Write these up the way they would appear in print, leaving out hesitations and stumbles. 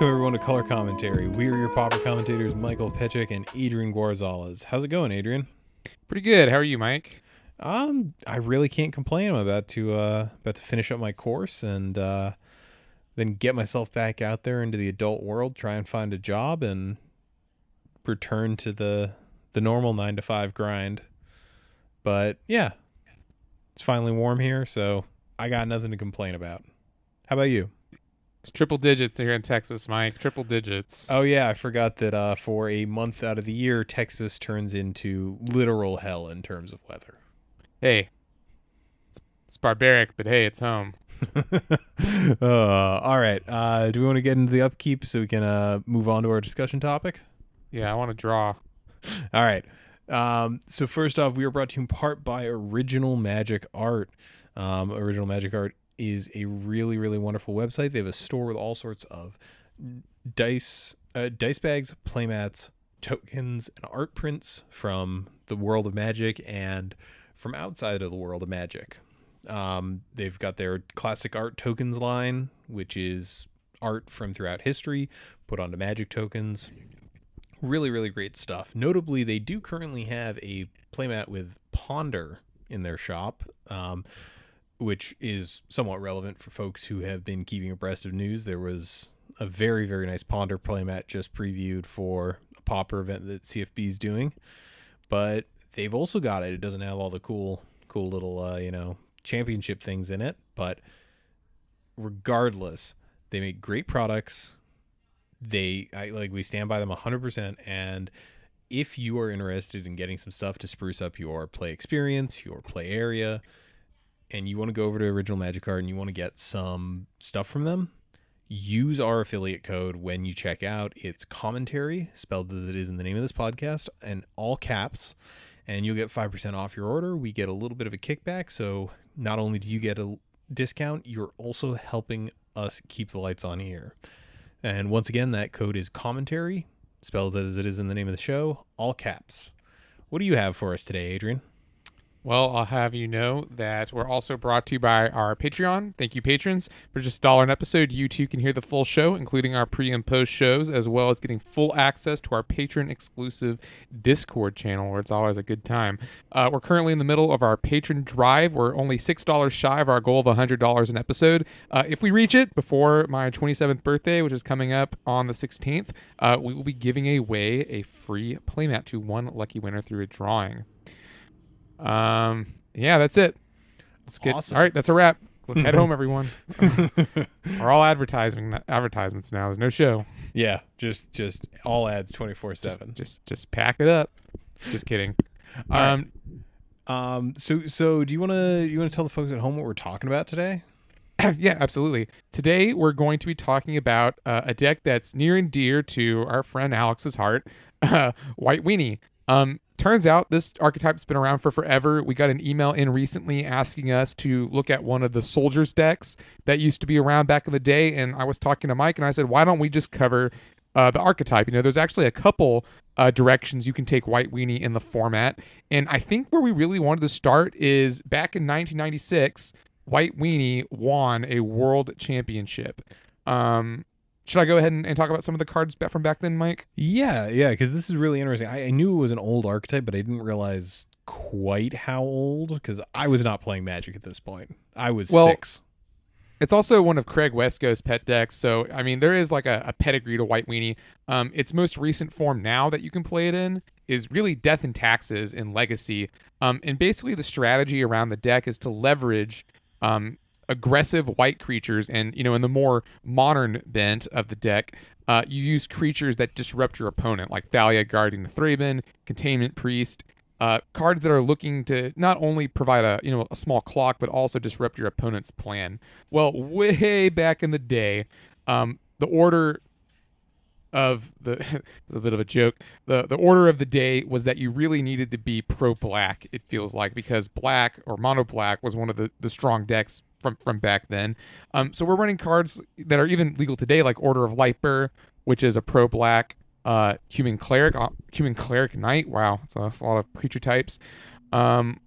Welcome everyone to Color Commentary. We are your pauper commentators, Michael Petchik and Adrian Guarzales. How's it going, Adrian? Pretty good. How are you, Mike? I really can't complain. I'm about to finish up my course and then get myself back out there into the adult world, try and find a job, and return to the normal 9-to-5 grind. But yeah, it's finally warm here, so I got nothing to complain about. How about you? It's triple digits here in Texas, Mike. Triple digits. Oh yeah, I forgot that for a month out of the year, Texas turns into literal hell in terms of weather. Hey, it's barbaric, but hey, it's home. All right. Do we want to get into the upkeep so we can move on to our discussion topic? Yeah, I want to draw. All right. So first off, we are brought to you in part by Original Magic Art. Original Magic Art is a really, really wonderful website. They have a store with all sorts of dice bags, playmats, tokens, and art prints from the world of Magic and from outside of the world of Magic. They've got their classic art tokens line, which is art from throughout history put onto Magic tokens. Really, really great stuff. Notably, they do currently have a playmat with Ponder in their shop, which is somewhat relevant for folks who have been keeping abreast of news. There was a very, very nice Ponder playmat just previewed for a pauper event that CFB is doing, but they've also got it. It doesn't have all the cool little, championship things in it, but regardless, they make great products. We stand by them 100%. And if you are interested in getting some stuff to spruce up your play experience, your play area, and you want to go over to Original Magic Art and you want to get some stuff from them, use our affiliate code when you check out. It's Commontary, spelled as it is in the name of this podcast, and all caps, and you'll get 5% off your order. We get a little bit of a kickback, so not only do you get a discount, you're also helping us keep the lights on here. And once again, that code is Commontary, spelled as it is in the name of the show, all caps. What do you have for us today, Adrian? Well, I'll have you know that we're also brought to you by our Patreon. Thank you, patrons. For just $1 an episode, you too can hear the full show, including our pre and post shows, as well as getting full access to our patron-exclusive Discord channel, where it's always a good time. We're currently in the middle of our patron drive. We're only $6 shy of our goal of $100 an episode. If we reach it before my 27th birthday, which is coming up on the 16th, we will be giving away a free playmat to one lucky winner through a drawing. Yeah, that's it. Let's get awesome. All right, that's a wrap. Head home, everyone. We're all advertisements now. There's no show. Yeah, just all ads 24/7. Just pack it up. Just kidding. Right. So do you want to tell the folks at home what we're talking about today? Yeah, absolutely. Today we're going to be talking about a deck that's near and dear to our friend Alex's heart, White Weenie. Turns out this archetype's been around for forever. We got an email in recently asking us to look at one of the soldiers decks that used to be around back in the day. And I was talking to Mike and I said, why don't we just cover the archetype? There's actually a couple directions you can take White Weenie in the format. And I think where we really wanted to start is back in 1996, White Weenie won a world championship. Should I go ahead and talk about some of the cards from back then, Mike? Yeah, because this is really interesting. I knew it was an old archetype, but I didn't realize quite how old, because I was not playing Magic at this point. I was 6. It's also one of Craig Wesco's pet decks, so, there is like a pedigree to White Weenie. Its most recent form now that you can play it in is really Death and Taxes in Legacy. And basically the strategy around the deck is to leverage aggressive white creatures, and in the more modern bent of the deck, you use creatures that disrupt your opponent, like Thalia, Guardian of Thraben, Containment Priest, cards that are looking to not only provide a small clock, but also disrupt your opponent's plan. Well, way back in the day, the order of the a bit of a joke. The order of the day was that you really needed to be pro black, it feels like, because black or mono black was one of the strong decks from back then. So we're running cards that are even legal today, like Order of Lightbearer, which is a pro black human cleric knight. Wow, that's a lot of creature types. Order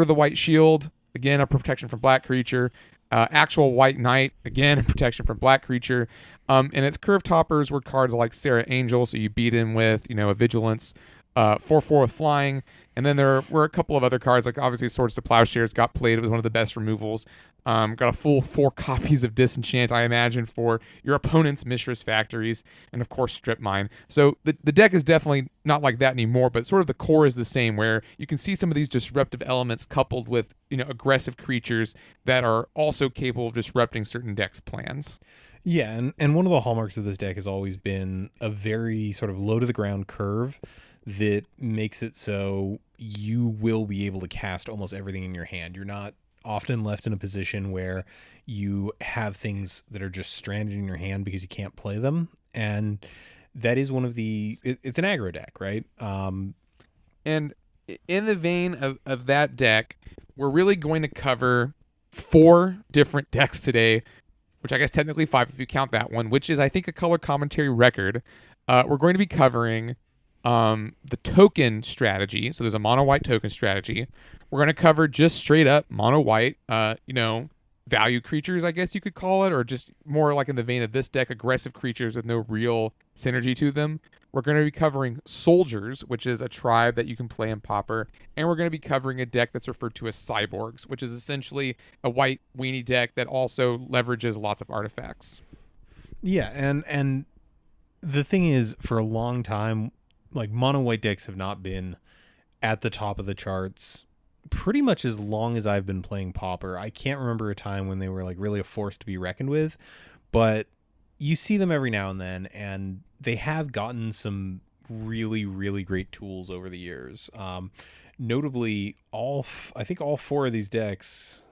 of the White Shield, again a protection from black creature. Actual White Knight, again, protection from black creature. And its curve toppers were cards like Sarah Angel, so you beat in with, a Vigilance, 4/4 with flying. And then there were a couple of other cards, like obviously Swords to Plowshares got played. It was one of the best removals. Got a full 4 copies of Disenchant, I imagine, for your opponent's Mishra's Factories, and of course Strip Mine. So the deck is definitely not like that anymore, but sort of the core is the same, where you can see some of these disruptive elements coupled with aggressive creatures that are also capable of disrupting certain decks' plans. Yeah, and one of the hallmarks of this deck has always been a very sort of low to the ground curve that makes it so you will be able to cast almost everything in your hand. You're not often left in a position where you have things that are just stranded in your hand because you can't play them. And that is one of it's an aggro deck, right? And in the vein of that deck, we're really going to cover 4 different decks today, which I guess technically 5 if you count that one, which is, I think, a color commentary record. We're going to be covering the token strategy. So there's a mono white token strategy. We're going to cover just straight up mono white, value creatures, I guess you could call it, or just more like in the vein of this deck, aggressive creatures with no real synergy to them. We're going to be covering soldiers, which is a tribe that you can play in Pauper, and we're going to be covering a deck that's referred to as cyborgs, which is essentially a white weenie deck that also leverages lots of artifacts. Yeah, and the thing is, for a long time, like, mono white decks have not been at the top of the charts pretty much as long as I've been playing Pauper. I can't remember a time when they were like really a force to be reckoned with, but you see them every now and then, and they have gotten some really, really great tools over the years. Notably, I think all 4 of these decks,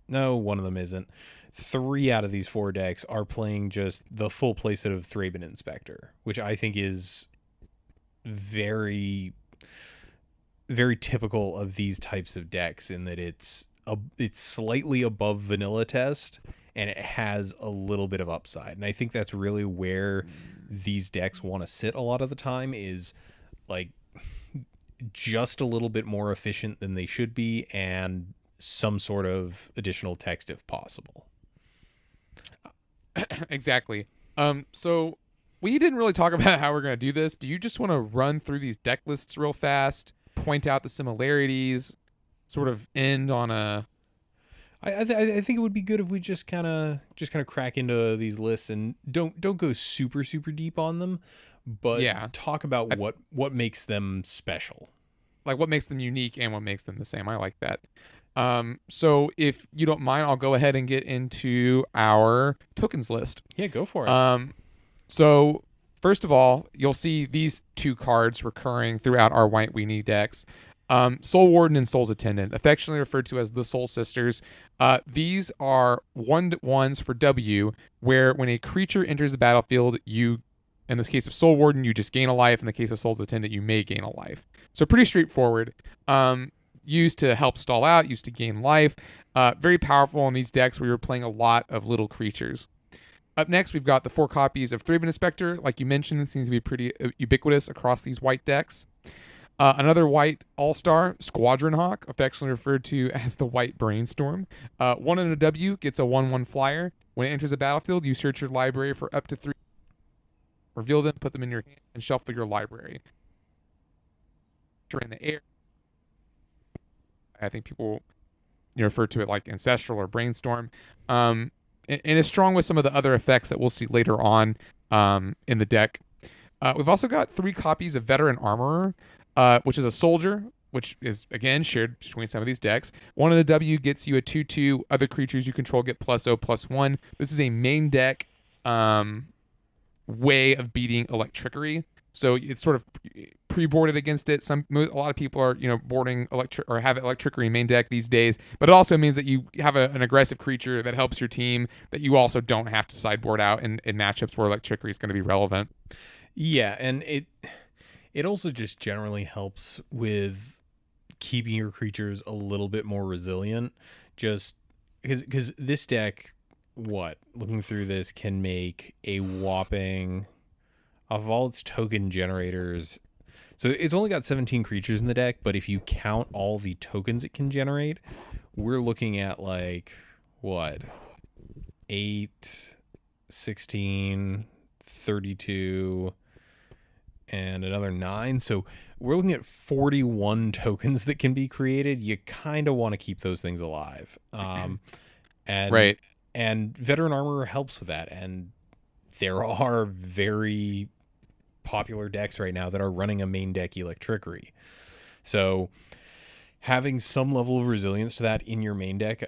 no, one of them isn't. 3 out of these 4 decks are playing just the full playset of Thraben Inspector, which I think is very, very typical of these types of decks, in that it's slightly above vanilla test and it has a little bit of upside. And I think that's really where these decks want to sit a lot of the time, is like just a little bit more efficient than they should be, and some sort of additional text if possible. Exactly. So we didn't really talk about how we're going to do this. Do you just want to run through these deck lists real fast, point out the similarities, sort of end on a... I think it would be good if we just kind of crack into these lists and don't go super deep on them, but talk about what makes them special, like what makes them unique and what makes them the same. I like that. So if you don't mind, I'll go ahead and get into our tokens list. Yeah, go for it. So first of all, you'll see these 2 cards recurring throughout our White Weenie decks. Soul Warden and Soul's Attendant, affectionately referred to as the Soul Sisters. These are 1/1s for W, where when a creature enters the battlefield, you, in this case of Soul Warden, you just gain a life. In the case of Soul's Attendant, you may gain a life. So pretty straightforward. Used to help stall out, used to gain life. Very powerful in these decks where you're playing a lot of little creatures. Up next, we've got the 4 copies of Thraben Inspector. Like you mentioned, it seems to be pretty ubiquitous across these white decks. Another white all-star, Squadron Hawk, affectionately referred to as the White Brainstorm. 1 in a W gets a 1/1 flyer. When it enters the battlefield, you search your library for up to 3. Reveal them, put them in your hand, and shuffle your library. In the air, I think people refer to it like Ancestral or Brainstorm. And it's strong with some of the other effects that we'll see later on in the deck. We've also got 3 copies of Veteran Armorer, which is a soldier, which is, again, shared between some of these decks. 1 in a W gets you a 2/2. Other creatures you control get +0/+1. This is a main deck way of beating Electrickery. So it's sort of pre-boarded against it. A lot of people are, boarding or have Electrickery main deck these days. But it also means that you have an aggressive creature that helps your team that you also don't have to sideboard out in matchups where Electrickery is going to be relevant. Yeah, and it also just generally helps with keeping your creatures a little bit more resilient. Just because this deck, looking through this, can make a whopping, of all its token generators, so it's only got 17 creatures in the deck, but if you count all the tokens it can generate, we're looking at like what, 8, 16, 32, and another 9. So we're looking at 41 tokens that can be created. You kind of want to keep those things alive. And Right. and Veteran Armorer helps with that. And there are very popular decks right now that are running a main deck Electrickery. So having some level of resilience to that in your main deck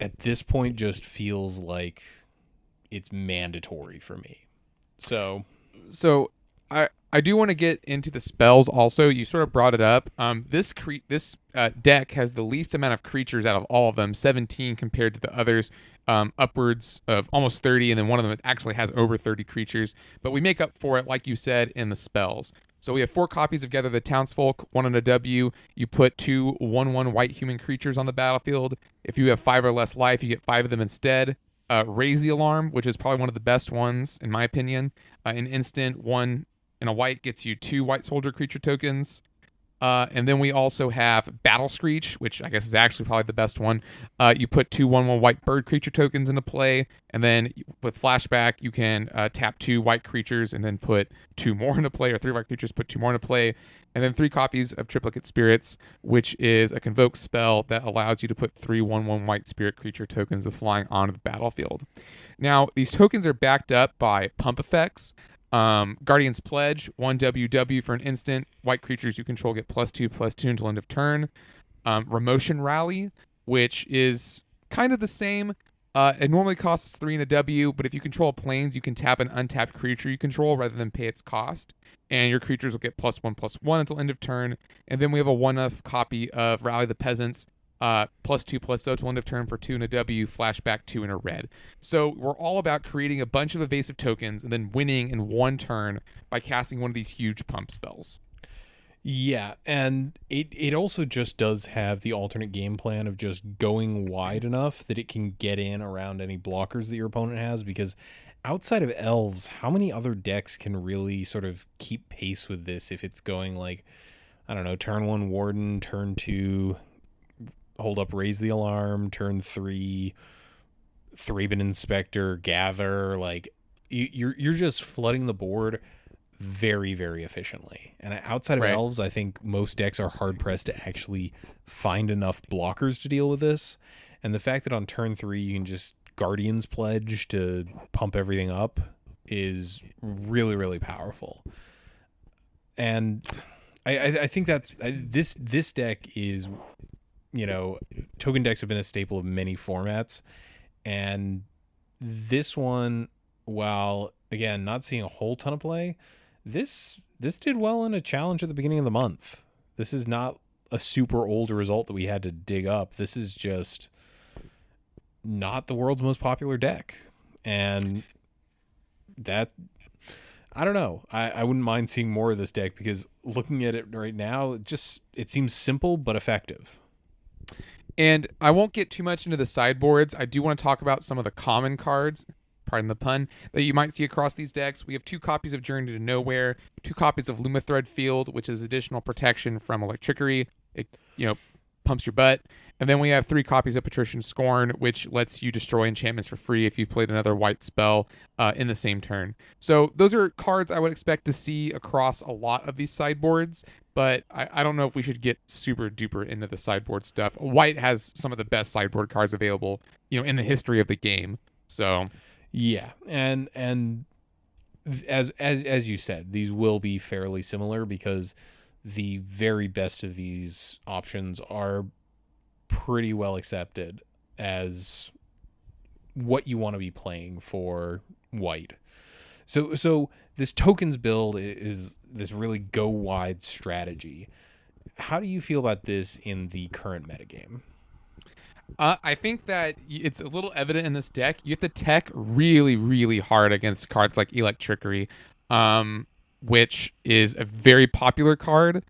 at this point just feels like it's mandatory for me. So I do want to get into the spells also. You sort of brought it up. This deck has the least amount of creatures out of all of them, 17 compared to the others, upwards of almost 30, and then one of them actually has over 30 creatures. But we make up for it, like you said, in the spells. So we have 4 copies of Gather the Townsfolk, 1 on a W. You put 2 1/1 white human creatures on the battlefield. If you have 5 or less life, you get 5 of them instead. Raise the Alarm, which is probably one of the best ones, in my opinion. An instant, 1 and a white gets you 2 white soldier creature tokens. And then we also have Battle Screech, which I guess is actually probably the best one. You put 2 1/1 white bird creature tokens into play, and then with Flashback, you can tap 2 white creatures and then put 2 more into play, or 3 white creatures, put 2 more into play, and then 3 copies of Triplicate Spirits, which is a Convoke spell that allows you to put 3 1/1 white spirit creature tokens with flying onto the battlefield. Now, these tokens are backed up by pump effects. Guardian's Pledge, 1 WW for an instant. White creatures you control get +2/+2 until end of turn. Remotion Rally, which is kind of the same. It normally costs 3 and a W, but if you control planes, you can tap an untapped creature you control rather than pay its cost. And your creatures will get +1/+1 until end of turn. And then we have a 1-of copy of Rally the Peasants, +2/+0 till end of turn for 2 and a W, flashback 2 and a red. So we're all about creating a bunch of evasive tokens and then winning in one turn by casting one of these huge pump spells. yeah, and it also just does have the alternate game plan of just going wide enough that it can get in around any blockers that your opponent has, because outside of elves, how many other decks can really sort of keep pace with this if it's going like, I don't know, turn 1 Warden, turn 2 Hold Up, Raise the Alarm, turn 3 Thraben Inspector, Gather. Like you're just flooding the board very, very efficiently. And outside of Right. elves, I think most decks are hard pressed to actually find enough blockers to deal with this. And the fact that on turn 3 you can just Guardian's Pledge to pump everything up is really, really powerful. And I think that's this deck is, you know, token decks have been a staple of many formats, and this one, while again not seeing a whole ton of play, this did well in a challenge at the beginning of the month. This is not a super old result that we had to dig up. This is just not the world's most popular deck, and that, I don't know. I wouldn't mind seeing more of this deck, because looking at it right now, it seems simple but effective. And I won't get too much into the sideboards. I do want to talk about some of the common cards, pardon the pun, that you might see across these decks. We have 2 copies of Journey to Nowhere, 2 copies of Lumathread Field, which is additional protection from Electrickery. It, pumps your butt. And then we have 3 copies of Patrician Scorn, which lets you destroy enchantments for free if you've played another white spell in the same turn. So those are cards I would expect to see across a lot of these sideboards, but I don't know if we should get super duper into the sideboard stuff. White has some of the best sideboard cards available, in the history of the game. So yeah, and as you said, these will be fairly similar, because the very best of these options are pretty well accepted as what you want to be playing for white. So this tokens build is this really go wide strategy. How do you feel about this in the current metagame? I think that it's a little evident in this deck. You have to tech really, really hard against cards like Electrickery, which is a very popular card.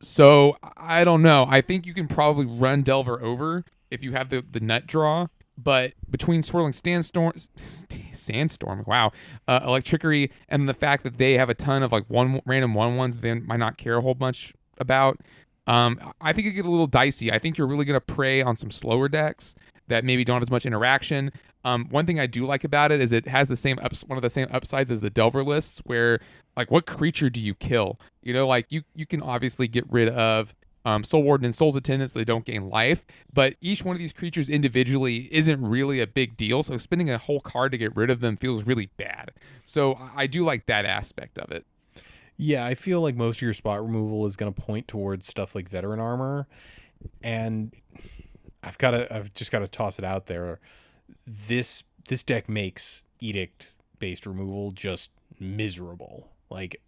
So I don't know. I think you can probably run Delver over if you have the nut draw. But between Swirling Sandstorm, wow, Electrickery, and the fact that they have a ton of random 1/1s they might not care a whole bunch about, I think it get a little dicey. I think you're really going to prey on some slower decks. that maybe don't have as much interaction. One thing I do like about it is it has one of the same upsides as the Delver lists, where like what creature do you kill? You know, like you can obviously get rid of Soul Warden and Soul's Attendant so they don't gain life, but each one of these creatures individually isn't really a big deal, so spending a whole card to get rid of them feels really bad. So I do like that aspect of it. Yeah, I feel like most of your spot removal is going to point towards stuff like Veteran Armor, and I've just got to toss it out there. This deck makes Edict based removal just miserable. Like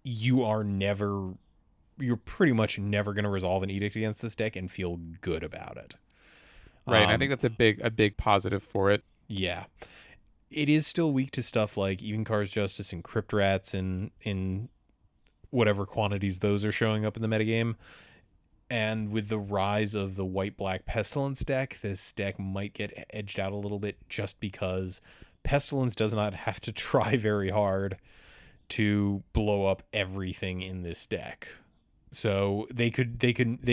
you're pretty much never going to resolve an Edict against this deck and feel good about it. Right. I think that's a big positive for it. Yeah. It is still weak to stuff like Even Car's Justice and Crypt Rats in whatever quantities those are showing up in the metagame. And with the rise of the white-black Pestilence deck, this deck might get edged out a little bit just because Pestilence does not have to try very hard to blow up everything in this deck. So they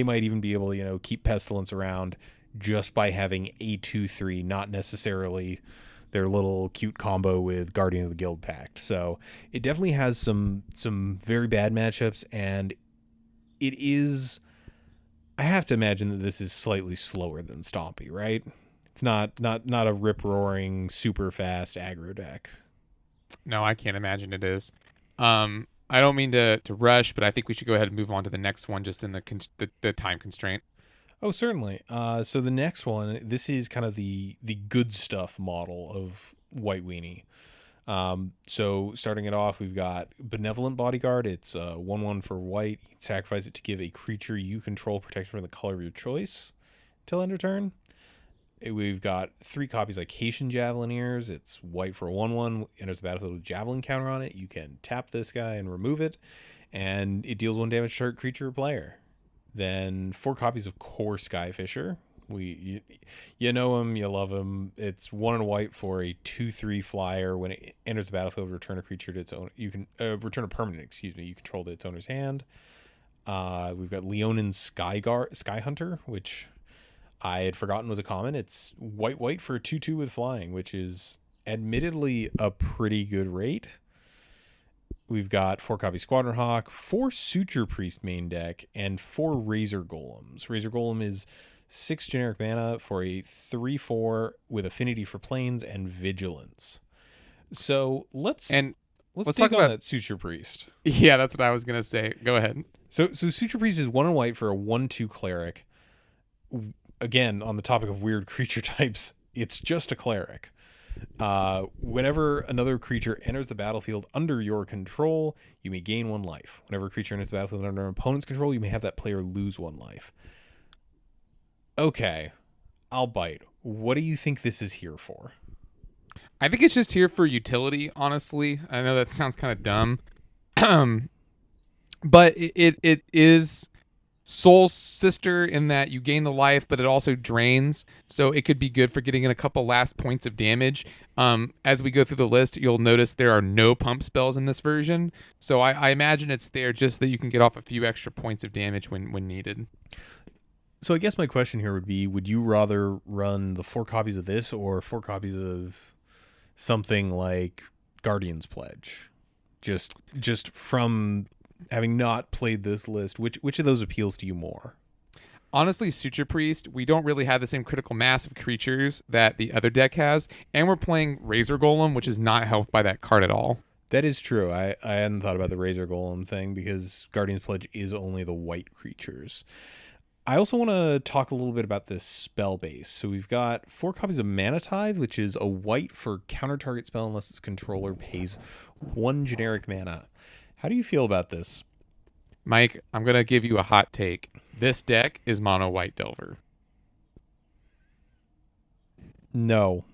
might even be able to, keep Pestilence around just by having a 2/3, not necessarily their little cute combo with Guardian of the Guild Pact. So it definitely has some very bad matchups, and it is, I have to imagine that this is slightly slower than Stompy, right? It's not a rip-roaring, super fast aggro deck. No, I can't imagine it is. I don't mean to rush, but I think we should go ahead and move on to the next one just in the time constraint. Oh, certainly. So the next one, this is kind of the good stuff model of White Weenie. So starting it off, we've got Benevolent Bodyguard. It's 1/1 for white. You can sacrifice it to give a creature you control protection from the color of your choice till end of turn. We've got 3 copies like Haitian Javelineers. It's white for a 1/1. Enters the battlefield with Javelin counter on it. You can tap this guy and remove it, and it deals 1 damage to target creature or player. Then 4 copies of Core Skyfisher. You know him, you love him. It's 1 and white for a 2/3 flyer. When it enters the battlefield, return a creature to its own. You can return a permanent. You control to its owner's hand. We've got Leonin Sky Hunter, which I had forgotten was a common. It's white for a 2/2 with flying, which is admittedly a pretty good rate. We've got 4 copies Squadron Hawk, 4 Suture Priest main deck, and 4 Razor Golems. Razor Golem is 6 generic mana for a 3/4 with affinity for planes and vigilance. So let's talk about that Suture Priest. Yeah, that's what I was gonna say. Go ahead. So Suture Priest is 1 and white for a 1/2 cleric. Again, on the topic of weird creature types, it's just a cleric. Whenever another creature enters the battlefield under your control, you may gain 1 life. Whenever a creature enters the battlefield under an opponent's control, you may have that player lose 1 life. Okay, I'll bite. What do you think this is here for? I think it's just here for utility, honestly. I know that sounds kind of dumb. But it is Soul's Sister in that you gain the life, but it also drains. So it could be good for getting in a couple last points of damage. As we go through the list, you'll notice there are no pump spells in this version. So I imagine it's there just that you can get off a few extra points of damage when needed. So I guess my question here would be, would you rather run the 4 copies of this or 4 copies of something like Guardian's Pledge? Just from having not played this list, which of those appeals to you more? Honestly, Suture Priest, we don't really have the same critical mass of creatures that the other deck has, and we're playing Razor Golem, which is not helped by that card at all. That is true. I hadn't thought about the Razor Golem thing because Guardian's Pledge is only the white creatures. I also want to talk a little bit about this spell base. So we've got 4 copies of Mana Tithe, which is a white for counter target spell unless its controller pays 1 generic mana. How do you feel about this? Mike, I'm going to give you a hot take. This deck is mono white Delver. No.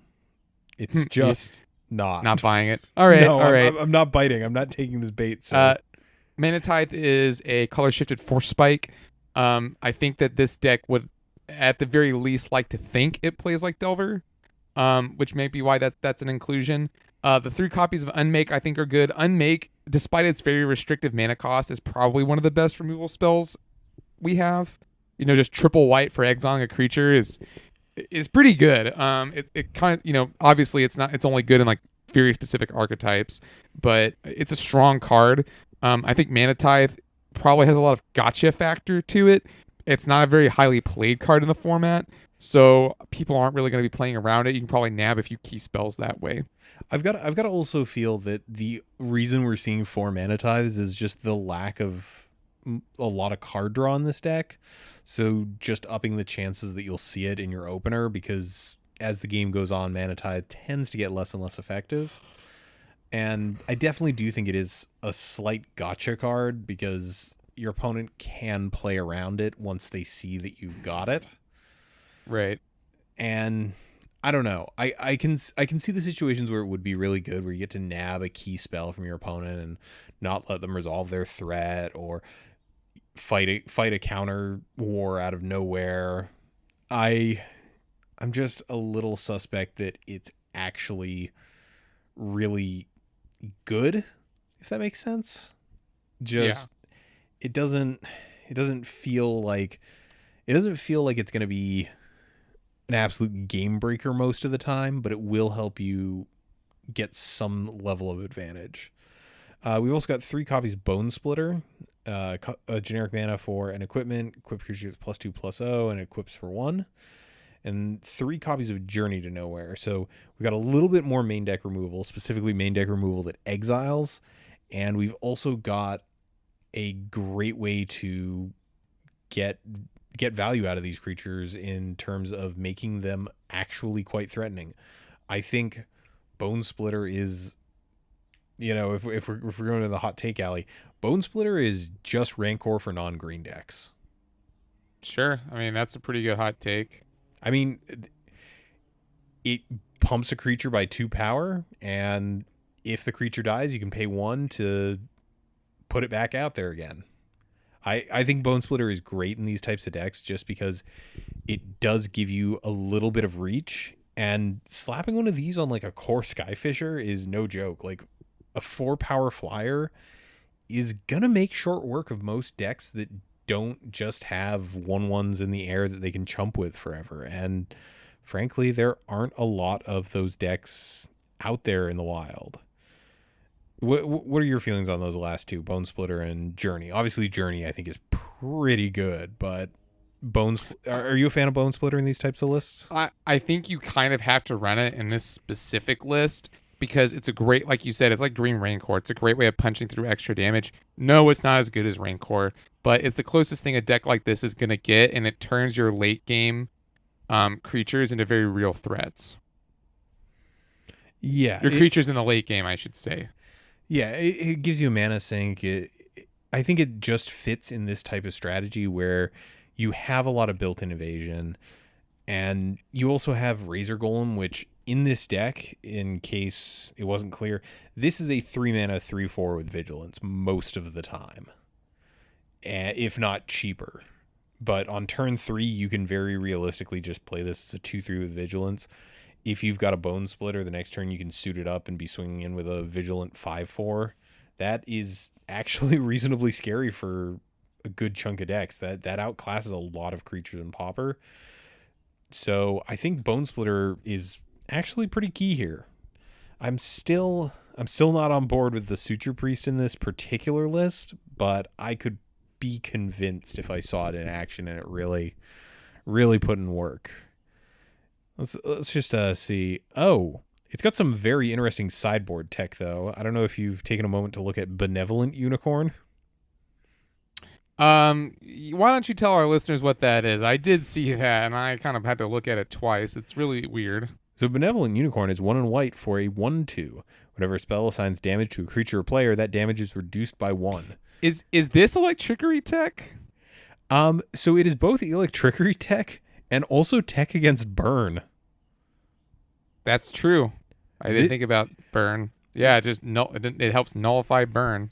It's just not. Not buying it. All right, no, all right. I'm not biting. I'm not taking this bait. So. Mana Tithe is a color shifted Force Spike. I think that this deck would, at the very least, like to think it plays like Delver, which may be why that's an inclusion. The 3 copies of Unmake I think are good. Unmake, despite its very restrictive mana cost, is probably one of the best removal spells we have. Just triple white for exiling a creature is is pretty good. It kind of, obviously it's only good in like very specific archetypes, but it's a strong card. I think Mana Tithe probably has a lot of gotcha factor to it. It's not a very highly played card in the format, so people aren't really going to be playing around it. You can probably nab a few key spells that way. I've got to also feel that the reason we're seeing 4 Mana Tithes is just the lack of a lot of card draw in this deck. So just upping the chances that you'll see it in your opener, because as the game goes on, Mana Tithe tends to get less and less effective. And I definitely do think it is a slight gotcha card, because your opponent can play around it once they see that you've got it. Right. And I don't know. I can see the situations where it would be really good, where you get to nab a key spell from your opponent and not let them resolve their threat, or fight a counter war out of nowhere. I'm just a little suspect that it's actually really good, if that makes sense. Just it doesn't feel like it's going to be an absolute game breaker most of the time, but it will help you get some level of advantage. We've also got 3 copies Bone Splitter, a generic mana for an equipment, equip creatures +2/+0, and equips for 1, and 3 copies of Journey to Nowhere. So we've got a little bit more main deck removal, specifically main deck removal that exiles, and we've also got a great way to get value out of these creatures in terms of making them actually quite threatening. I think Bone Splitter is, if we're going to the hot take alley, Bone Splitter is just Rancor for non-green decks. Sure. I mean, that's a pretty good hot take. I mean, it pumps a creature by 2 power, and if the creature dies, you can pay 1 to put it back out there again. I think Bone Splitter is great in these types of decks, just because it does give you a little bit of reach, and slapping one of these on like a core Skyfisher is no joke. Like, a 4 power flyer is gonna make short work of most decks that don't just have 1/1s in the air that they can chump with forever. And frankly, there aren't a lot of those decks out there in the wild. What are your feelings on those last 2, Bone Splitter and Journey? Obviously, Journey I think is pretty good, but are you a fan of Bone Splitter in these types of lists? I think you kind of have to run it in this specific list, because it's a great, like you said, it's like Green Rancor. It's a great way of punching through extra damage. No, it's not as good as Rancor, but it's the closest thing a deck like this is going to get, and it turns your late game creatures into very real threats. Yeah. Your creatures in the late game, I should say. Yeah, it gives you a mana sink. I think it just fits in this type of strategy where you have a lot of built-in evasion, and you also have Razor Golem, which in this deck, in case it wasn't clear, this is a 3 mana 3/4 with Vigilance most of the time, if not cheaper. But on turn 3, you can very realistically just play this as a 2/3 with Vigilance. If you've got a Bone Splitter, the next turn you can suit it up and be swinging in with a Vigilant 5/4. That is actually reasonably scary for a good chunk of decks. That outclasses a lot of creatures in Pauper. So I think Bone Splitter is actually pretty key here. I'm still not on board with the Suture Priest in this particular list, but I could be convinced if I saw it in action and it really put in work. Let's just see. Oh, it's got some very interesting sideboard tech, though. I don't know if you've taken a moment to look at Benevolent Unicorn. Why don't you tell our listeners what that is? I did see that, and I kind of had to look at it twice. It's really weird. So Benevolent Unicorn is 1 and white for a 1/2. Whenever a spell assigns damage to a creature or player, that damage is reduced by 1. Is this electrickery tech? So it is both electrickery tech and also tech against burn. That's true. I didn't think about burn. Yeah, it helps nullify burn.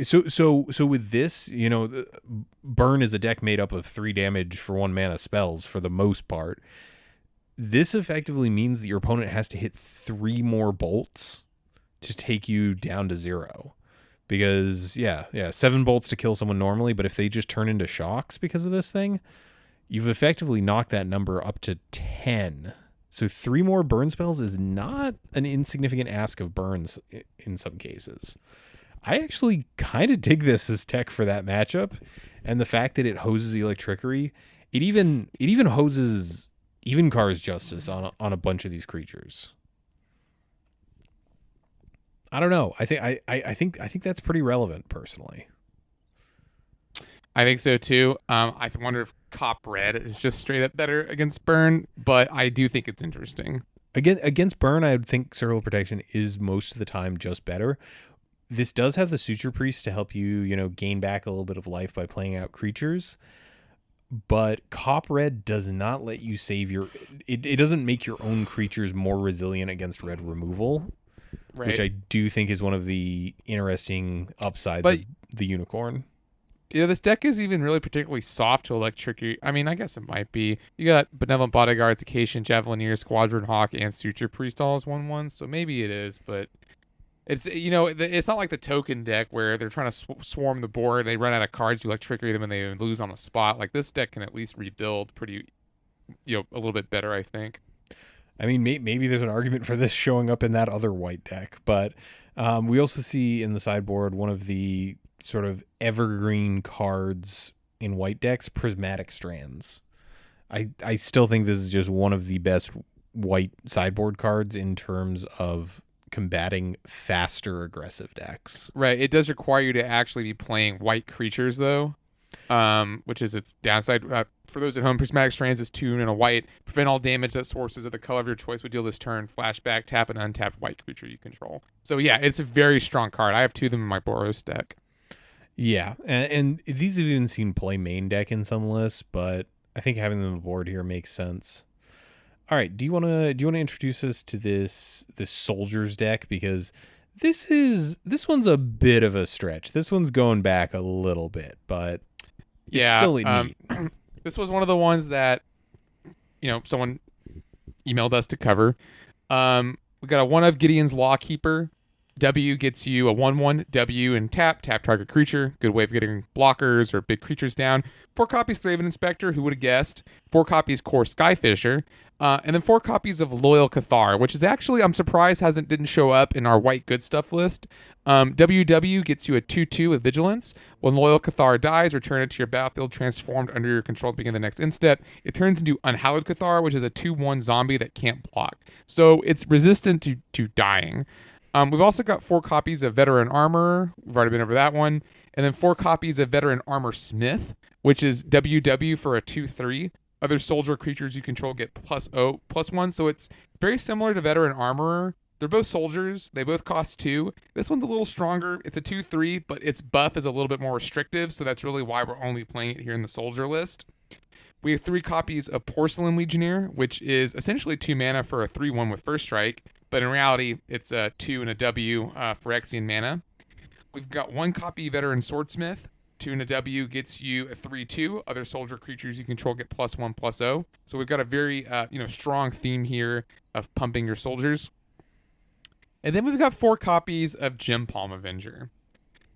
So with this, burn is a deck made up of 3 damage for 1 mana spells for the most part. This effectively means that your opponent has to hit 3 more bolts to take you down to 0. Because 7 bolts to kill someone normally, but if they just turn into shocks because of this thing, you've effectively knocked that number up to 10. So 3 more burn spells is not an insignificant ask of burns in some cases. I actually kind of dig this as tech for that matchup, and the fact that it hoses Electrickery, it even hoses Even Car's Justice on a bunch of these creatures. I don't know. I think that's pretty relevant personally. I think so too. I wonder if Cop Red is just straight up better against burn, but I do think it's interesting. Against burn, I would think Circle of Protection is most of the time just better. This does have the Suture Priest to help you, gain back a little bit of life by playing out creatures. But Cop Red does not let you save it doesn't make your own creatures more resilient against red removal, right, which I do think is one of the interesting upsides of the Unicorn. This deck is even really particularly soft to Electricity. I mean, I guess it might be. You got Benevolent Bodyguards, Acacian Javelineer, Squadron Hawk, and Suture Priest all as 1/1, so maybe it is, but it's it's not like the token deck where they're trying to swarm the board, they run out of cards, you Electricity them, and they lose on the spot. Like, this deck can at least rebuild pretty, a little bit better, I think. I mean, maybe there's an argument for this showing up in that other white deck, but we also see in the sideboard one of the sort of evergreen cards in white decks, Prismatic Strands. I still think this is just one of the best white sideboard cards in terms of combating faster aggressive decks. Right. It does require you to actually be playing white creatures, though, which is its downside. For those at home, Prismatic Strands is 2 and a white. Prevent all damage that sources of the color of your choice would deal this turn. Flashback, tap an untapped white creature you control. So yeah, it's a very strong card. I have 2 of them in my Boros deck. Yeah, and these have even seen play main deck in some lists, but I think having them on the board here makes sense. All right, do you want to introduce us to this Soldiers deck, because this one's a bit of a stretch. This one's going back a little bit, but it's still neat. This was one of the ones that someone emailed us to cover. We got a 1 of Gideon's Lawkeeper. W gets you a 1/1 W and tap target creature. Good way of getting blockers or big creatures down. 4 copies Thraven Inspector, who would have guessed. 4 copies Core Skyfisher. And then 4 copies of Loyal Cathar, which is actually, I'm surprised, didn't show up in our white good stuff list. WW gets you a 2/2 with Vigilance. When Loyal Cathar dies, return it to your battlefield transformed under your control to begin the next instep. It turns into Unhallowed Cathar, which is a 2/1 zombie that can't block. So it's resistant to dying. We've also got 4 copies of Veteran Armor. We've already been over that one. And then 4 copies of Veteran Armor Smith, which is WW for a 2/3. Other soldier creatures you control get +1. So it's very similar to Veteran Armorer. They're both soldiers. They both cost 2. This one's a little stronger. It's a 2/3, but its buff is a little bit more restrictive. So that's really why we're only playing it here in the soldier list. We have 3 copies of Porcelain Legionnaire, which is essentially 2 mana for a 3/1 with First Strike. But in reality, it's a 2 and a W for Phyrexian mana. We've got 1 copy Veteran Swordsmith. 2 and a W gets you a 3/2. Other soldier creatures you control get +1/+0. So we've got a very strong theme here of pumping your soldiers. And then we've got 4 copies of Gem Palm Avenger.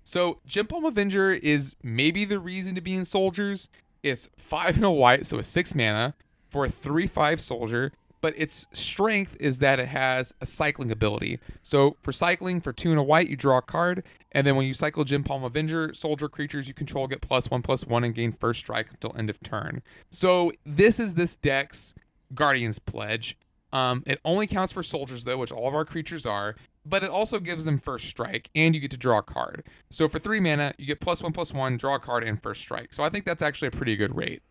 So Gem Palm Avenger is maybe the reason to be in soldiers. It's 5 and a white, so a 6 mana for a 3/5 soldier. But its strength is that it has a cycling ability. So for cycling, for 2 and a white, you draw a card, and then when you cycle Gem Palm Avenger, soldier creatures you control get +1/+1 and gain First Strike until end of turn. So this is this deck's Guardian's Pledge. It only counts for soldiers, though, which all of our creatures are, but it also gives them First Strike, and you get to draw a card. So for 3 mana, you get +1/+1, draw a card, and First Strike. So I think that's actually a pretty good rate.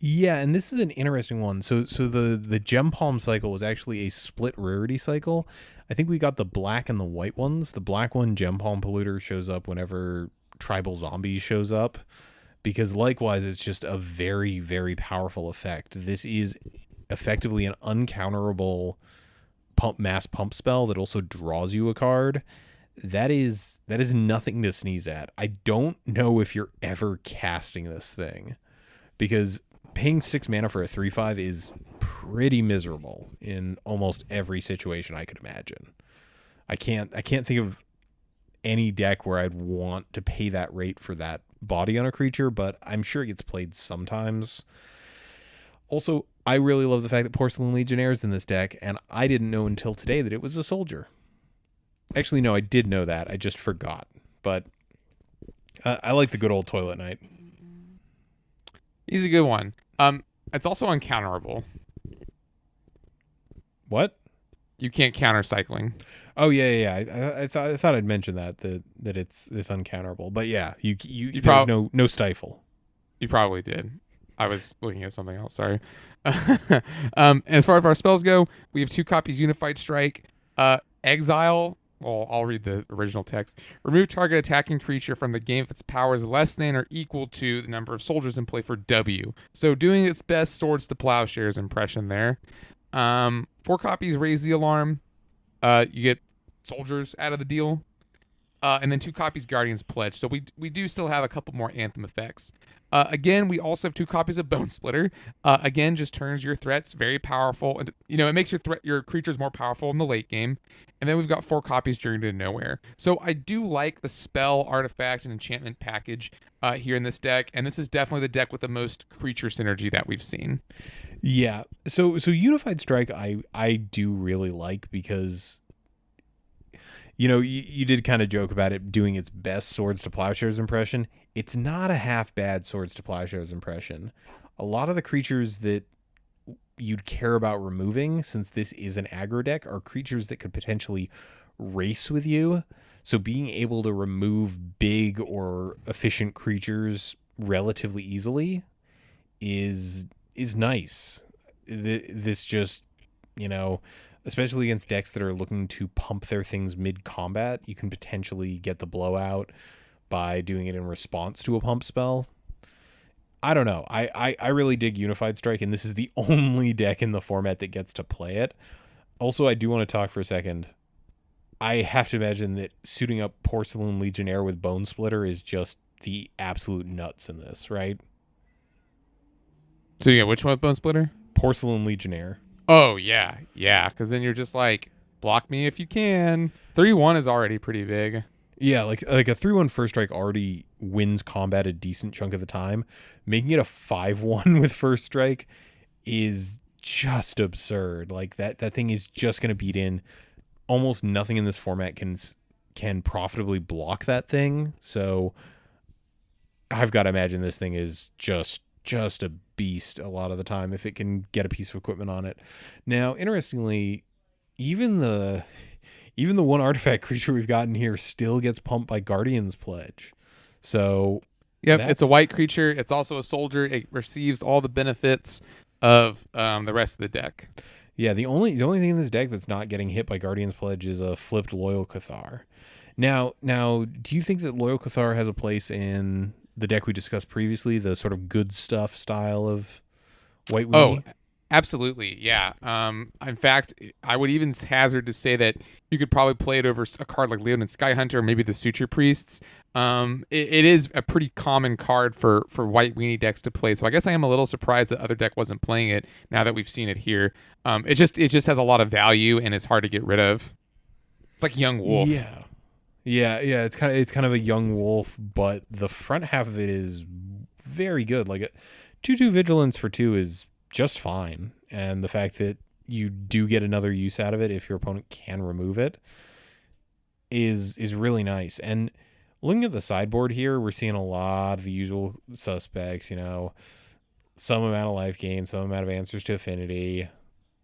Yeah, and this is an interesting one. So the Gem Palm cycle was actually a split rarity cycle. I think we got the black and the white ones. The black one, Gem Palm Polluter, shows up whenever Tribal Zombies shows up, because likewise, it's just a very, very powerful effect. This is effectively an uncounterable mass pump spell that also draws you a card. That is nothing to sneeze at. I don't know if you're ever casting this thing, because paying 6 mana for a 3/5 is pretty miserable in almost every situation I could imagine. I can't think of any deck where I'd want to pay that rate for that body on a creature, but I'm sure it gets played sometimes. Also, I really love the fact that Porcelain Legionnaire is in this deck, and I didn't know until today that it was a soldier. Actually, no, I did know that. I just forgot. But I like the good old Toilet Knight. He's a good one. It's also uncounterable. What? You can't counter cycling. Oh yeah. I thought I'd mention that it's uncounterable. But yeah, you there's no stifle. You probably did. I was looking at something else. Sorry. As far as our spells go, we have 2 copies Unified Strike. Exile. Well, I'll read the original text. Remove target attacking creature from the game if its power is less than or equal to the number of soldiers in play for W. So doing its best Swords to Plowshares impression there. 4 copies Raise the Alarm. You get soldiers out of the deal. And then 2 copies Guardian's Pledge. So we do still have a couple more Anthem effects. Again, we also have 2 copies of Bone Splitter. Again, just turns your threats very powerful. And, it makes your creatures more powerful in the late game. And then we've got 4 copies Journey to Nowhere. So I do like the spell, artifact, and enchantment package here in this deck. And this is definitely the deck with the most creature synergy that we've seen. Yeah. So Unified Strike I do really like because you did kind of joke about it doing its best Swords to Plowshares impression. It's not a half bad Swords to Plowshares impression. A lot of the creatures that you'd care about removing, since this is an aggro deck, are creatures that could potentially race with you. So being able to remove big or efficient creatures relatively easily is nice. This just, especially against decks that are looking to pump their things mid-combat, you can potentially get the blowout by doing it in response to a pump spell. I don't know. I really dig Unified Strike, and this is the only deck in the format that gets to play it. Also, I do want to talk for a second. I have to imagine that suiting up Porcelain Legionnaire with Bone Splitter is just the absolute nuts in this, right? So you get which one with Bone Splitter? Porcelain Legionnaire. Oh, yeah. Yeah, because then you're just like, block me if you can. 3-1 is already pretty big. Yeah, like a 3-1 first strike already wins combat a decent chunk of the time. Making it a 5-1 with first strike is just absurd. Like that thing is just going to beat in. Almost nothing in this format can profitably block that thing. So I've got to imagine this thing is just a beast a lot of the time if it can get a piece of equipment on it. Now, interestingly, even the one artifact creature we've gotten here still gets pumped by Guardian's Pledge. So yep, it's a white creature. It's also a soldier. It receives all the benefits of the rest of the deck. Yeah, the only thing in this deck that's not getting hit by Guardian's Pledge is a flipped Loyal Cathar. Now, do you think that Loyal Cathar has a place in the deck we discussed previously, the sort of good stuff style of White Weenie? Oh, absolutely, yeah. In fact, I would even hazard to say that you could probably play it over a card like Leonin Skyhunter or maybe the Suture Priests. It is a pretty common card for White Weenie decks to play, so I guess I am a little surprised that other deck wasn't playing it now that we've seen it here. It just has a lot of value and is hard to get rid of. It's like Young Wolf. Yeah. It's kind of a Young Wolf, but the front half of it is very good. Like a 2/2 Vigilance for 2 is just fine, and the fact that you do get another use out of it if your opponent can remove it is really nice. And looking at the sideboard here, we're seeing a lot of the usual suspects. Some amount of life gain, some amount of answers to affinity,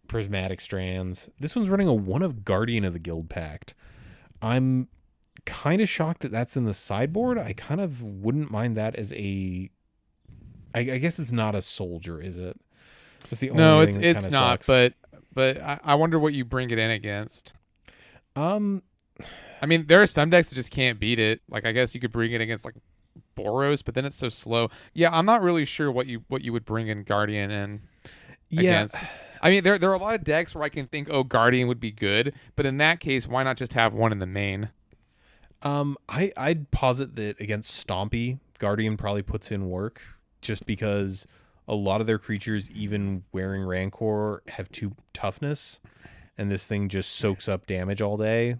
prismatic strands. This one's running a 1 of Guardian of the Guild Pact. I'm kind of shocked that that's in the sideboard. I kind of wouldn't mind that as I guess it's not a soldier, is it? That's the only no, thing it's not. Sucks. But I wonder what you bring it in against. I mean, there are some decks that just can't beat it. Like, I guess you could bring it against like Boros, but then it's so slow. Yeah, I'm not really sure what you would bring in Guardian in against. I mean, there are a lot of decks where I can think, oh, Guardian would be good, but in that case, why not just have one in the main? I'd posit that against Stompy, Guardian probably puts in work, just because a lot of their creatures, even wearing Rancor, have 2 toughness, and this thing just soaks up damage all day.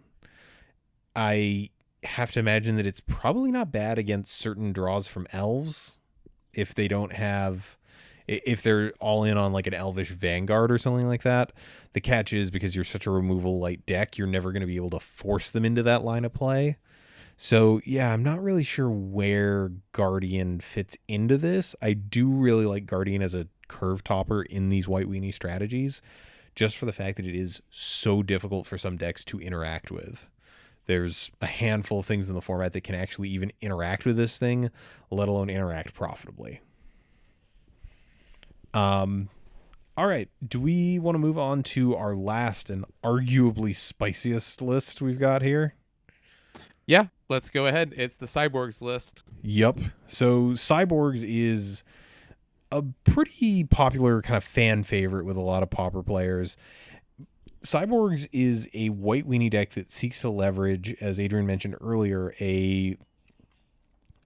I have to imagine that it's probably not bad against certain draws from elves if they don't have if they're all in on like an Elvish Vanguard or something like that. The catch is, because you're such a removal light deck, you're never going to be able to force them into that line of play. So yeah, I'm not really sure where Guardian fits into this. I do really like Guardian as a curve topper in these white weenie strategies, just for the fact that it is so difficult for some decks to interact with. There's a handful of things in the format that can actually even interact with this thing, let alone interact profitably. All right. Do we want to move on to our last and arguably spiciest list we've got here? Yeah, let's go ahead. It's the Cyborgs list. Yep. So Cyborgs is a pretty popular kind of fan favorite with a lot of pauper players. Cyborgs is a white weenie deck that seeks to leverage, as Adrian mentioned earlier, a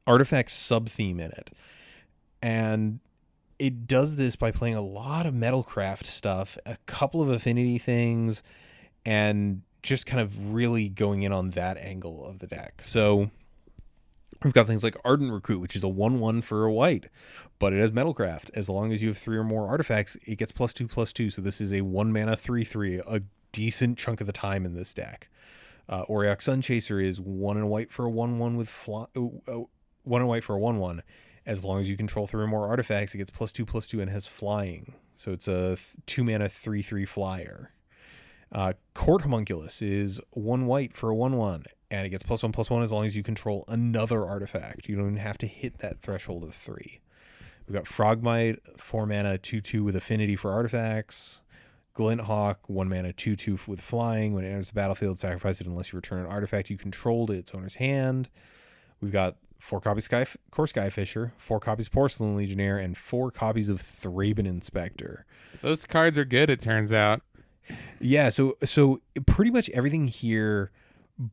artifact sub-theme in it. And it does this by playing a lot of Metalcraft stuff, a couple of affinity things, and just kind of really going in on that angle of the deck. So we've got things like Ardent Recruit, which is a 1/1 for a white, but it has Metalcraft. As long as you have 3 or more artifacts, it gets +2/+2. So this is a 1 mana 3/3, a decent chunk of the time in this deck. Auriok Sunchaser is 1 and white for a 1/1 with 1 and white for a 1/1. As long as you control 3 or more artifacts, it gets +2/+2 and has flying. So it's a 2 mana 3/3 flyer. Court Homunculus is 1 white for a 1/1, and it gets +1/+1 as long as you control another artifact. You don't even have to hit that threshold of 3. We've got Frogmite, 4 mana 2/2 with affinity for artifacts. Glinthawk, 1 mana 2/2 with flying. When it enters the battlefield, sacrifice it unless you return an artifact you controlled to its owner's hand. We've got 4 copies Core Skyfisher, 4 copies Porcelain Legionnaire, and 4 copies of Thraben Inspector. Those cards are good, it turns out. Yeah, so pretty much everything here,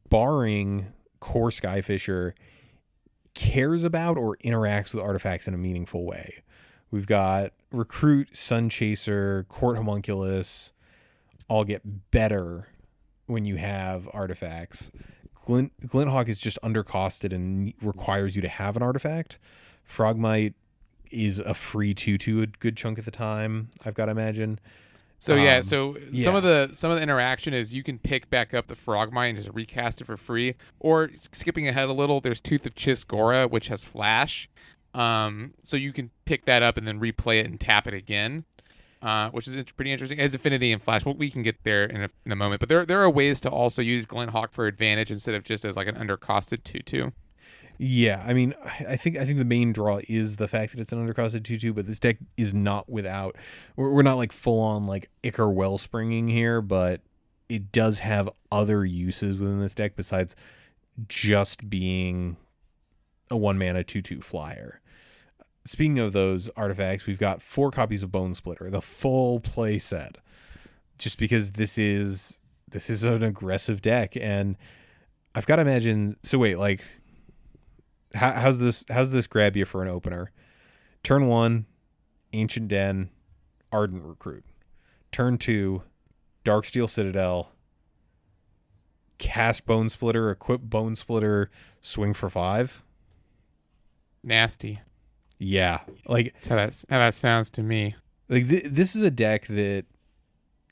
barring Core Skyfisher, cares about or interacts with artifacts in a meaningful way. We've got Recruit, Sunchaser, Court Homunculus, all get better when you have artifacts. Glinthawk is just undercosted and requires you to have an artifact. Frogmite is a free 2/2 a good chunk of the time, I've got to imagine. So some of the interaction is you can pick back up the Frogmite and just recast it for free, or skipping ahead a little, there's Tooth of Chisgora, which has flash, so you can pick that up and then replay it and tap it again, which is pretty interesting. It has affinity and flash. Well, we can get there in a moment, but there are ways to also use Glinthawk for advantage instead of just as like an undercosted 2/2. Yeah, I mean, I think the main draw is the fact that it's an undercosted 2/2, but this deck is not without. We're not like full on like Ichor Wellspringing here, but it does have other uses within this deck besides just being a 1 mana 2/2 flyer. Speaking of those artifacts, we've got 4 copies of Bone Splitter, the full play set, just because this is an aggressive deck, and I've got to imagine. So wait, like. How's this grab you for an opener? Turn 1, Ancient Den, Ardent Recruit. Turn 2, Darksteel Citadel, cast Bone Splitter, equip Bone Splitter, swing for 5. Nasty. Yeah, like That's how that sounds to me. Like this is a deck that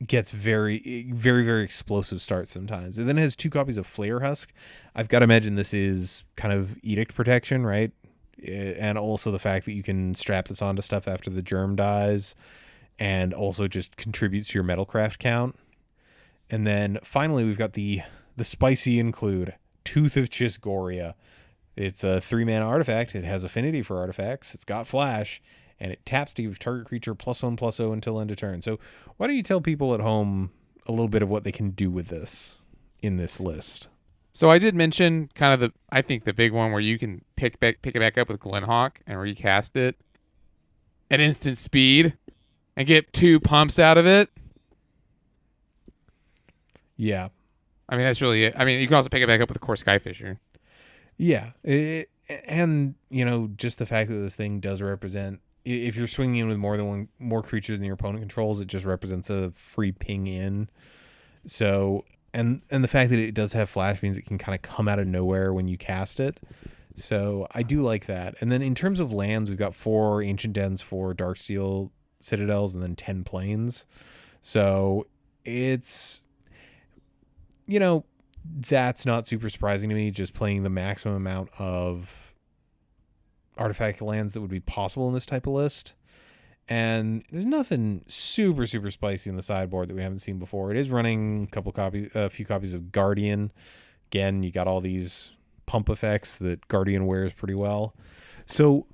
gets very, very, very explosive starts sometimes. And then it has 2 copies of Flare Husk. I've got to imagine this is kind of Edict protection, right? And also the fact that you can strap this onto stuff after the germ dies, and also just contributes to your Metalcraft count. And then finally, we've got the spicy include, Tooth of Chisgora. It's a 3 mana artifact. It has affinity for artifacts. It's got flash. And it taps to give target creature +1/+0 until end of turn. So why don't you tell people at home a little bit of what they can do with this in this list? So I did mention kind of I think the big one where you can pick it back up with Glinthawk and recast it at instant speed and get 2 pumps out of it. Yeah. I mean, that's really it. I mean, you can also pick it back up with a Core Skyfisher. Yeah. And, just the fact that this thing does represent, if you're swinging in with more creatures than your opponent controls, it just represents a free ping in. So, and the fact that it does have flash means it can kind of come out of nowhere when you cast it. So I do like that. And then in terms of lands, we've got 4 Ancient Dens, 4 Darksteel Citadels, and then 10 Plains. So it's, you know, that's not super surprising to me, just playing the maximum amount of artifact lands that would be possible in this type of list. And there's nothing super, super spicy in the sideboard that we haven't seen before. It is running a few copies of Guardian. Again, you got all these pump effects that Guardian wears pretty well. So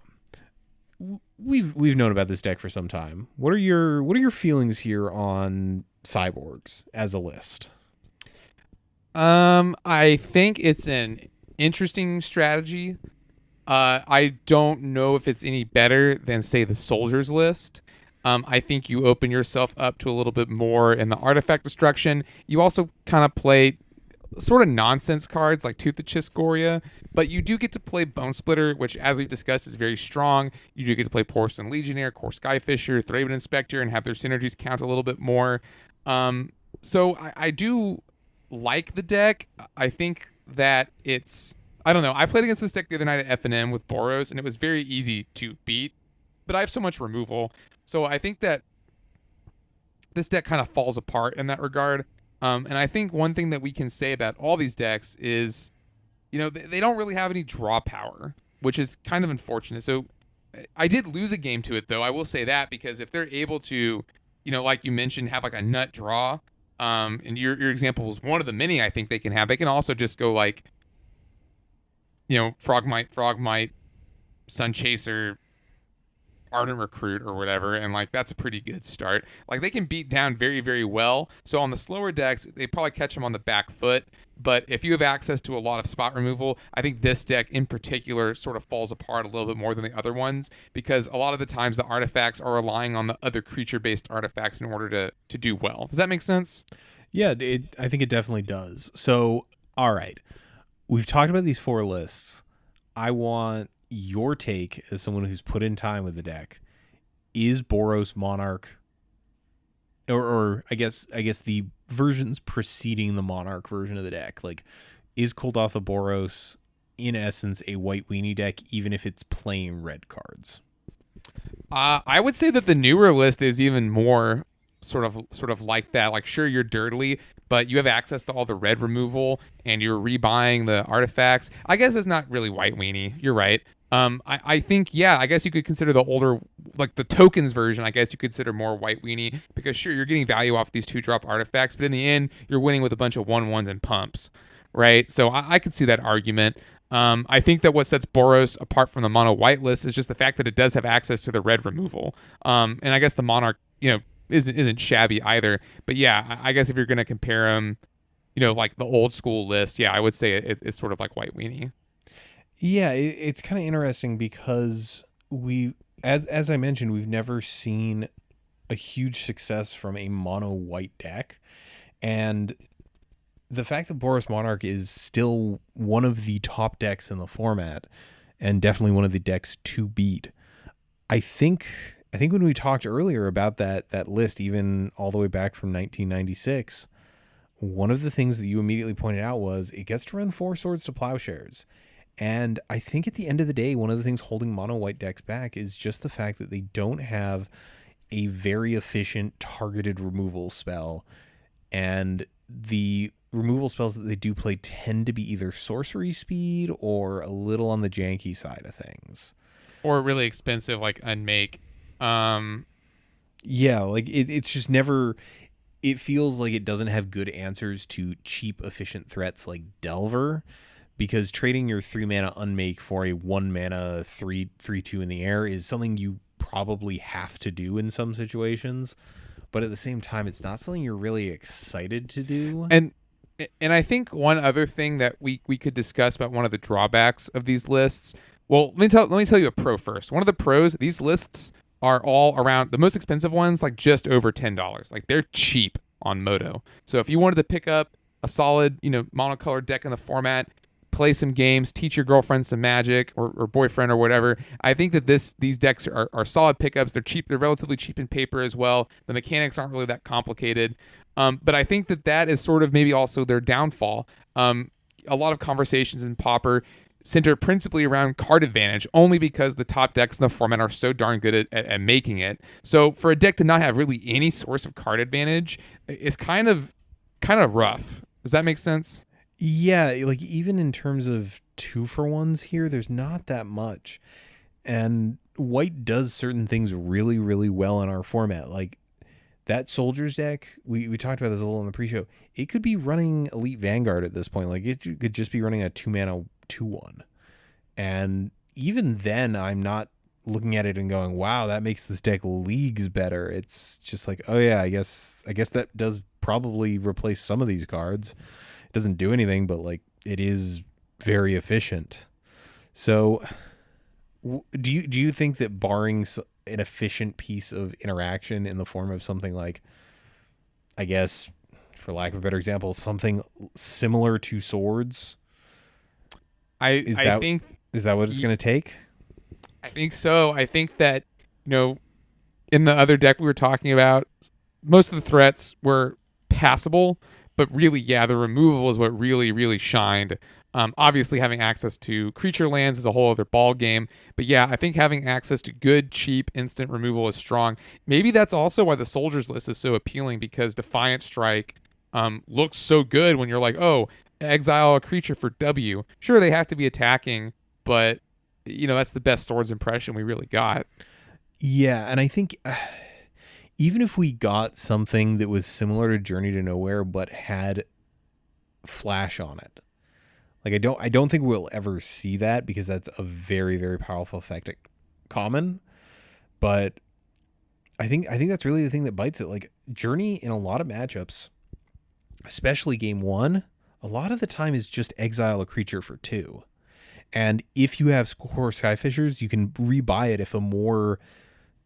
we've known about this deck for some time. What are your feelings here on Cyborgs as a list? I think it's an interesting strategy. I don't know if it's any better than, say, the Soldiers list. I think you open yourself up to a little bit more in the artifact destruction. You also kind of play sort of nonsense cards like Tooth of Chiscoria, but you do get to play Bone Splitter, which, as we've discussed, is very strong. You do get to play Porcelain Legionnaire, Core Skyfisher, Thraben Inspector, and have their synergies count a little bit more. So I do like the deck. I think that I don't know. I played against this deck the other night at F&M with Boros, and it was very easy to beat, but I have so much removal. So I think that this deck kind of falls apart in that regard. And I think one thing that we can say about all these decks is, they don't really have any draw power, which is kind of unfortunate. So I did lose a game to it, though. I will say that, because if they're able to, like you mentioned, have like a nut draw, and your example was one of the many I think they can have. They can also just go like, Frogmite, Sun Chaser, Ardent Recruit or whatever, and like that's a pretty good start. Like they can beat down very, very well. So on the slower decks, they probably catch them on the back foot. But if you have access to a lot of spot removal, I think this deck in particular sort of falls apart a little bit more than the other ones, because a lot of the times the artifacts are relying on the other creature-based artifacts in order to do well. Does that make sense? Yeah, I think it definitely does. So, all right. We've talked about these 4 lists. I want your take as someone who's put in time with the deck. Is Boros Monarch, or I guess the versions preceding the Monarch version of the deck, like, is Kuldotha Boros in essence a white weenie deck, even if it's playing red cards? I would say that the newer list is even more sort of like that. Like, sure, you're dirtly, but you have access to all the red removal, and you're rebuying the artifacts. I guess it's not really white weenie. You're right. I think, yeah, I guess you could consider the older, like the tokens version, I guess you could consider more white weenie, because sure, you're getting value off these 2-drop artifacts, but in the end, you're winning with a bunch of 1/1s and pumps, right? So I could see that argument. I think that what sets Boros apart from the mono white list is just the fact that it does have access to the red removal. And I guess the Monarch, isn't shabby either. But yeah, I guess if you're going to compare them, like the old school list, yeah, I would say it's sort of like white weenie. Yeah, it's kind of interesting because as I mentioned, we've never seen a huge success from a mono white deck, and the fact that Boros Monarch is still one of the top decks in the format, and definitely one of the decks to beat. I think when we talked earlier about that list, even all the way back from 1996, one of the things that you immediately pointed out was it gets to run 4 Swords to Plowshares. And I think at the end of the day, one of the things holding mono white decks back is just the fact that they don't have a very efficient targeted removal spell. And the removal spells that they do play tend to be either sorcery speed or a little on the janky side of things. Or really expensive, like Unmake. Yeah, like it's just never... It feels like it doesn't have good answers to cheap, efficient threats like Delver, because trading your 3-mana Unmake for a 1-mana 3/2 in the air is something you probably have to do in some situations, but at the same time, it's not something you're really excited to do. And I think one other thing that we could discuss about one of the drawbacks of these lists. Well, let me tell you a pro first. One of the pros, these lists are all around, the most expensive ones, like just over $10. Like they're cheap on Moto. So if you wanted to pick up a solid, monocolored deck in the format, play some games, teach your girlfriend some Magic or boyfriend or whatever, I think that these decks are solid pickups. They're cheap. They're relatively cheap in paper as well. The mechanics aren't really that complicated. But I think that is sort of maybe also their downfall. A lot of conversations in Pauper center principally around card advantage, only because the top decks in the format are so darn good at making it. So for a deck to not have really any source of card advantage is kind of rough. Does that make sense? Yeah, like even in terms of 2-for-1s here, there's not that much. And white does certain things really, really well in our format. Like that soldiers deck, we talked about this a little in the pre-show. It could be running Elite Vanguard at this point. Like it could just be running a 2-mana 2/1. And even then, I'm not looking at it and going, wow, that makes this deck leagues better. It's just like, oh yeah, I guess that does probably replace some of these cards. It doesn't do anything, but like it is very efficient. So do you think that barring an efficient piece of interaction in the form of something like, I guess, for lack of a better example, something similar to swords, I think is that what it's going to take? I think so. I think that, in the other deck we were talking about, most of the threats were passable, but really, yeah, the removal is what really, really shined. Obviously, having access to creature lands is a whole other ball game. But yeah, I think having access to good, cheap, instant removal is strong. Maybe that's also why the Soldiers list is so appealing, because Defiant Strike looks so good when you're like, oh, exile a creature for W. Sure, they have to be attacking, but that's the best Swords impression we really got. Yeah, and I think even if we got something that was similar to Journey to Nowhere but had flash on it, like I don't think we'll ever see that, because that's a very, very powerful effect at common. But I think that's really the thing that bites it. Like Journey in a lot of matchups, especially game 1, a lot of the time is just exile a creature for 2. And if you have core Skyfishers, you can rebuy it if a more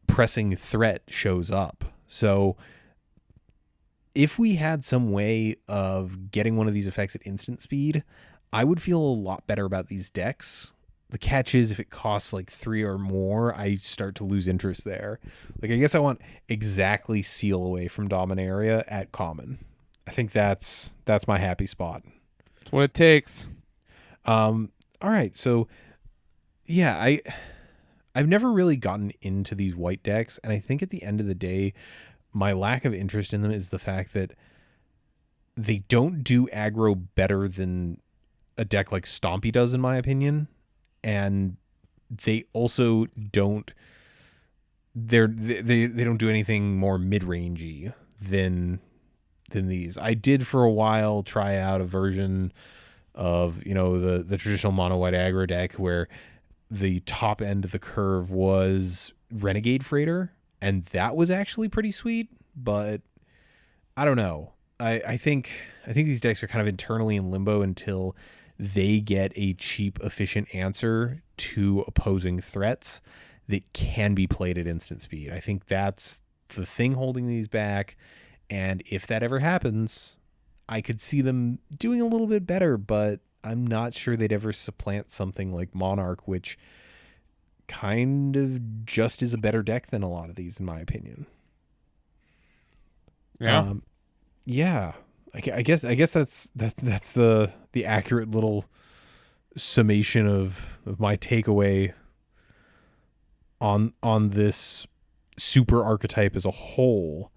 pressing threat shows up. So if we had some way of getting one of these effects at instant speed, I would feel a lot better about these decks. The catch is, if it costs like 3 or more, I start to lose interest there. Like, I guess I want exactly Seal away from Dominaria at common. I think that's my happy spot. That's what it takes. All right, so yeah, I've never really gotten into these white decks, and I think at the end of the day, my lack of interest in them is the fact that they don't do aggro better than a deck like Stompy does, in my opinion, and they also don't they don't do anything more mid-rangey than these. I did for a while try out a version of the traditional mono white aggro deck where the top end of the curve was Renegade Freighter, and that was actually pretty sweet. But I don't know. I think these decks are kind of internally in limbo until they get a cheap, efficient answer to opposing threats that can be played at instant speed. I think that's the thing holding these back. And if that ever happens, I could see them doing a little bit better, but I'm not sure they'd ever supplant something like Monarch, which kind of just is a better deck than a lot of these, in my opinion. Yeah. Yeah. I guess that's the accurate little summation of my takeaway on this super archetype as a whole.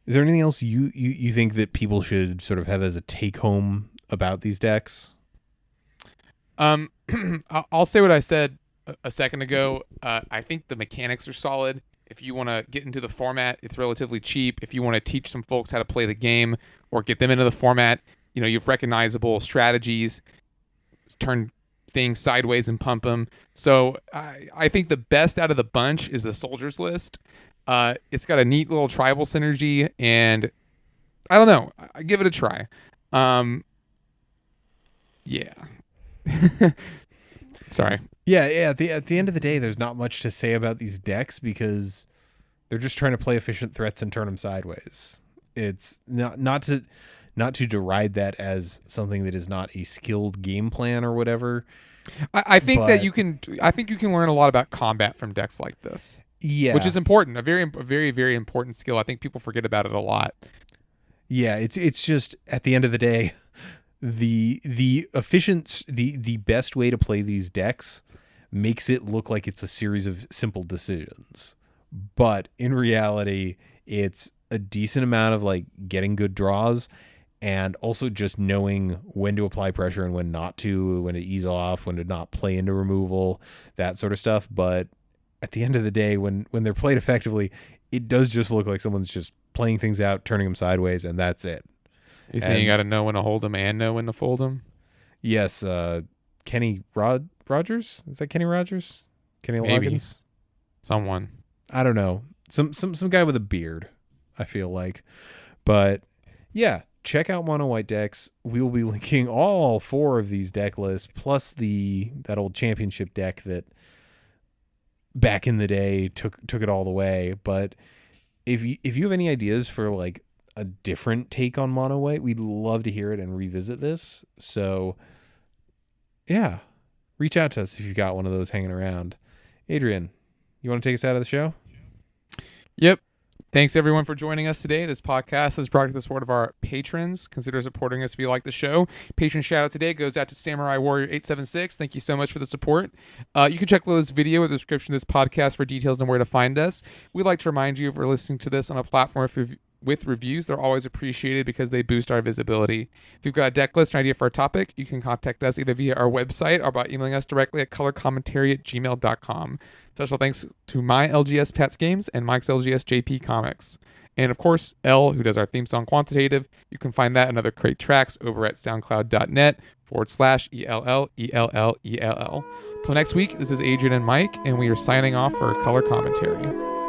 Is there anything else you think that people should sort of have as a take home about these decks? I'll say what I said a second ago. I think the mechanics are solid. If you want to get into the format, it's relatively cheap. If you want to teach some folks how to play the game or get them into the format, you have recognizable strategies, turn things sideways and pump them. So I think the best out of the bunch is the Soldiers list. It's got a neat little tribal synergy, and I don't know. I give it a try. Yeah. Sorry. Yeah. At the end of the day, there's not much to say about these decks because they're just trying to play efficient threats and turn them sideways. It's not to deride that as something that is not a skilled game plan or whatever. I think that you can learn a lot about combat from decks like this. Yeah, which is important. A very, very, very important skill. I think people forget about it a lot. Yeah, it's just at the end of the day, the efficient the best way to play these decks makes it look like it's a series of simple decisions, but in reality it's a decent amount of like getting good draws and also just knowing when to apply pressure and when not to, when to ease off, when to not play into removal, that sort of stuff. But at the end of the day, when they're played effectively, it does just look like someone's just playing things out, turning them sideways, and that's it. You saying you got to know when to hold them and know when to fold them? Yes, Kenny Rogers? Is that Kenny Rogers? Kenny Maybe. Loggins? Someone. I don't know. Some guy with a beard, I feel like. But yeah, check out mono white decks. We will be linking all 4 of these deck lists, plus that old championship deck that back in the day took it all the way. But if you have any ideas for like a different take on mono white, we'd love to hear it and revisit this. So yeah, reach out to us if you've got one of those hanging around. Adrian, you want to take us out of the show? Yep. Thanks everyone for joining us today. This podcast is brought to the support of our patrons. Consider supporting us if you like the show. Patron shout out today goes out to Samurai Warrior 876. Thank you so much for the support. You can check Lo's video in the description of this podcast for details on where to find us. We'd like to remind you if you're listening to this on a platform with reviews, they're always appreciated because they boost our visibility. If you've got a deck list or an idea for a topic, you can contact us either via our website or by emailing us directly at colorcommentary@gmail.com. Special thanks to my LGS Pets Games and Mike's LGS JP Comics. And of course, L, who does our theme song Quantitative. You can find that and other great tracks over at soundcloud.net/ELLELLELL. Till next week, this is Adrian and Mike, and we are signing off for Color Commentary.